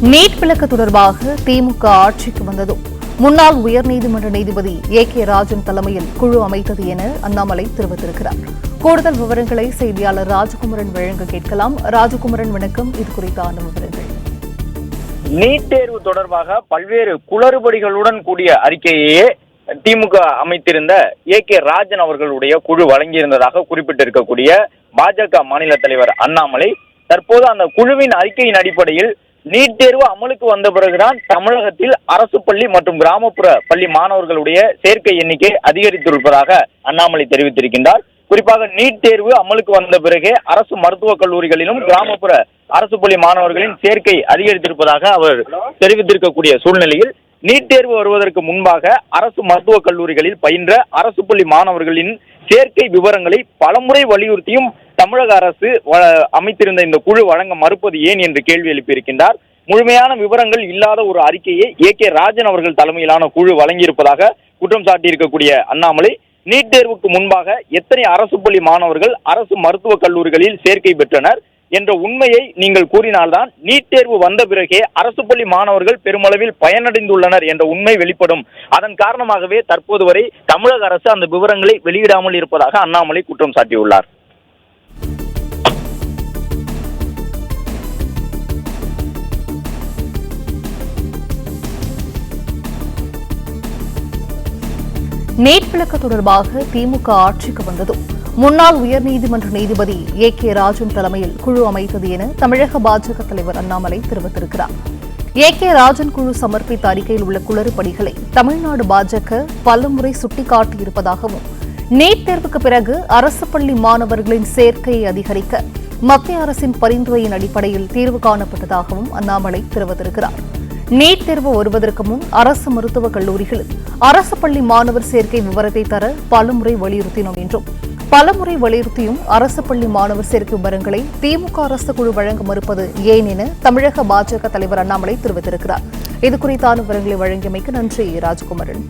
NEET விலக்கு தொடர்பாக திமுக ஆட்சிக்கு வந்ததும் முன்னாள் உயர்நீதிமன்ற நீதிபதி கே ராஜன் தலைமையில் குழு அமைத்தது என அண்ணாமலை தெரிவித்திருக்கிறார். கூடுதல் விவரங்களை செய்தியாளர் ராஜகுமரன் வழங்க கேட்கலாம். ராஜகுமரன், வணக்கம். இது குறித்தான விவரங்கள். நீட் தேர்வு தொடர்பாக பல்வேறு குளறுபடிகளுடன் கூடிய அறிக்கையே திமுக அமைத்திருந்த கே ராஜன் அவர்களுடைய குழு வழங்கியிருந்ததாக குறிப்பிட்டிருக்கக்கூடிய பாஜக மாநில தலைவர் அண்ணாமலை தற்போது அந்த குழுவின் அறிக்கையின் அடிப்படையில் நீட் தேர்வு அமலுக்கு வந்த பிறகுதான் தமிழகத்தில் அரசு பள்ளி மற்றும் கிராமப்புற பள்ளி மாணவர்களுடைய சேர்க்கை எண்ணிக்கை அதிகரித்திருப்பதாக அண்ணாமலை தெரிவித்திருக்கின்றார். குறிப்பாக நீட் தேர்வு அமலுக்கு வந்த பிறகே அரசு மருத்துவக் கல்லூரிகளிலும் கிராமப்புற அரசு பள்ளி மாணவர்களின் சேர்க்கை அதிகரித்திருப்பதாக அவர் தெரிவித்திருக்கக்கூடிய சூழ்நிலையில் நீட் தேர்வு வருவதற்கு முன்பாக அரசு மருத்துவக் கல்லூரிகளில் பயின்ற அரசு பள்ளி மாணவர்களின் சேர்க்கை விவரங்களை பலமுறை வலியுறுத்தியும் தமிழக அரசு அமைத்திருந்த இந்த குழு வழங்க மறுப்பது ஏன் என்று கேள்வி எழுப்பியிருக்கின்றார். முழுமையான விவரங்கள் இல்லாத ஒரு அறிக்கையை கே ராஜன் அவர்கள் தலைமையிலான குழு வழங்கியிருப்பதாக குற்றம் சாட்டியிருக்கக்கூடிய அண்ணாமலை நீட் தேர்வுக்கு முன்பாக எத்தனை அரசு பள்ளி மாணவர்கள் அரசு மருத்துவக் கல்லூரிகளில் சேர்க்கை பெற்றனர் என்ற உண்மையை நீங்கள் கூறினால்தான் நீட் தேர்வு வந்த பிறகே அரசு பள்ளி மாணவர்கள் பெருமளவில் பயனடைந்துள்ளனர் என்ற உண்மை வெளிப்படும். அதன் காரணமாகவே தற்போது வரை தமிழக அரசு அந்த விவரங்களை வெளியிடாமல் இருப்பதாக அண்ணாமலை குற்றம் சாட்டியுள்ளார். நீட் விலக்கு தொடர்பாக திமுக ஆட்சிக்கு வந்ததும் முன்னாள் உயர்நீதிமன்ற நீதிபதி கே ராஜன் தலைமையில் குழு அமைத்தது என தமிழக பாஜக தலைவர் அண்ணாமலை தெரிவித்திருக்கிறார். கே ராஜன் குழு சமர்ப்பித்த அறிக்கையில் உள்ள குளறுபடிகளை தமிழ்நாடு பாஜக பலமுறை சுட்டிக்காட்டியிருப்பதாகவும் நீட் தேர்வுக்கு பிறகு அரசு பள்ளி மாணவர்களின் சேர்க்கையை அதிகரிக்க மத்திய அரசின் பரிந்துரையின் அடிப்படையில் தீர்வு காணப்பட்டதாகவும் அண்ணாமலை தெரிவித்திருக்கிறார். நீட் தேர்வு வருவதற்கு முன் அரசு மருத்துவக் கல்லூரிகளில் அரசு பள்ளி மாணவர் சேர்க்கை விவரத்தை தர பலமுறை வலியுறுத்தினோம் என்றும் பலமுறை வலியுறுத்தியும் அரசு பள்ளி மாணவர் சேர்க்கை விவரங்களை திமுக அரசு குழு வழங்க மறுப்பது ஏன் என தமிழக பாஜக தலைவர் அண்ணாமலை தெரிவித்திருக்கிறார். இது குறித்தான விவரங்களை வழங்கியமைக்கு நன்றி ராஜகுமரன்.